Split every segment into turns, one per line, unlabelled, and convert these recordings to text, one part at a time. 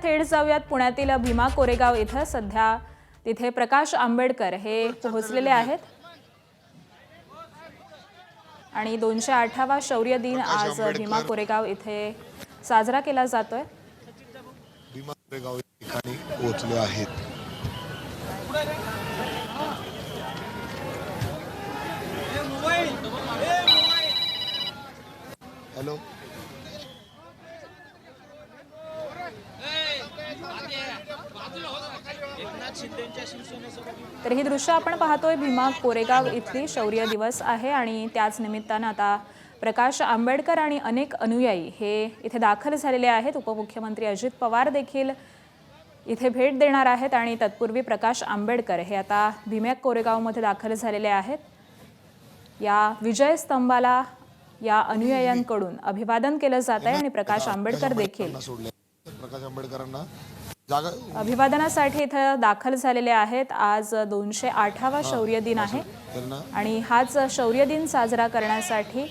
थेट जाऊयात पुण्यातील भीमा कोरेगाव इथं। सध्या तिथे प्रकाश आंबेडकर हे पोहोचलेले आहेत आणि 208वा शौर्य दिन आज भीमा कोरेगाव इथे साजरा केला जातोय।
भीमा कोरेगाव ठिकाणी पोहोचले आहेत। हॅलो,
तर ही दृश्य आपण पाहतोय भीमा कोरेगाव इथली शौर्य दिवस आहे आणि त्याच निमित्तानं आता प्रकाश आंबेडकर आणि अनेक अनुयायी हे इथे दाखल झालेले आहेत। उपमुख्यमंत्री अजित पवार देखील इथे भेट देणार आहेत आणि तत्पूर्वी प्रकाश आंबेडकर हे आता भीमा कोरेगावमध्ये दाखल झालेले आहेत। या विजय स्तंभाला या अनुयायांकडून अभिवादन केलं जात आहे आणि प्रकाश आंबेडकर देखील
प्रकाश आंबेडकरांना
अभिवादनासाठी इथे दाखल झालेले आहेत। आज 208वा शौर्य दिन आहे आणि हाच शौर्य दिन साजरा करण्यासाठी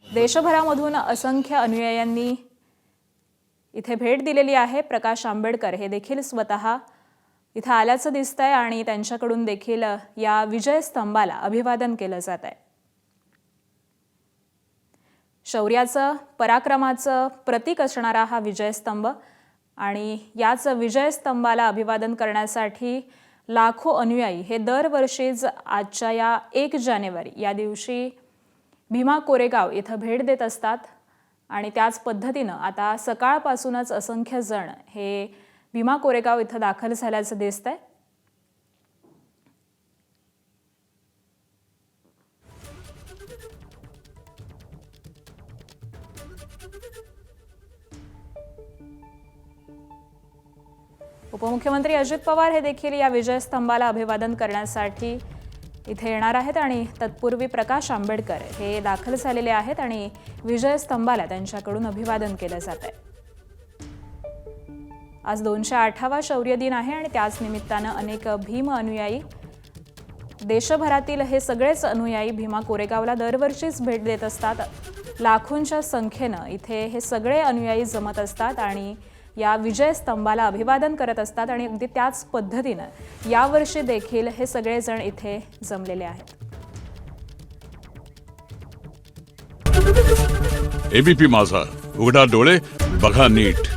देशभरामधून असंख्य अनुयायांनी इथे भेट दिलेली आहे। प्रकाश आंबेडकर हे देखील स्वतः इथे आल्याचं दिसतंय आणि त्यांच्याकडून देखील या विजय स्तंभाला अभिवादन केलं जात आहे। शौर्याचं पराक्रमाचं प्रतीक असणारा हा विजय स्तंभ आणि याच विजय स्तंभाला अभिवादन करण्यासाठी लाखो अनुयायी हे दरवर्षीच आजच्या या 1 जानेवारी या दिवशी भीमा कोरेगाव इथं भेट देत असतात आणि त्याच पद्धतीनं आता सकाळपासूनच असंख्य जण हे भीमा कोरेगाव इथं दाखल झाल्याचं दिसतंय। उपमुख्यमंत्री अजित पवार हे देखील या विजय स्तंभाला अभिवादन करण्यासाठी इथे येणार आहेत आणि तत्पूर्वी प्रकाश आंबेडकर हे दाखल झालेले आहेत आणि विजय स्तंभाला त्यांच्याकडून अभिवादन केलं जात आहे। आज 208वा शौर्य दिन आहे आणि त्याच निमित्तानं अनेक भीम अनुयायी देशभरातील हे सगळेच अनुयायी भीमा कोरेगावला दरवर्षीच भेट देत असतात। लाखोंच्या संख्येनं इथे हे सगळे अनुयायी जमत असतात आणि या विजय स्तंभाला अभिवादन करत असतात आणि अगदी त्याच पद्धतीनं यावर्षी देखील हे सगळे जण इथे जमलेले आहेत।
एबीपी माझा, उघडा डोळे बघा नीट।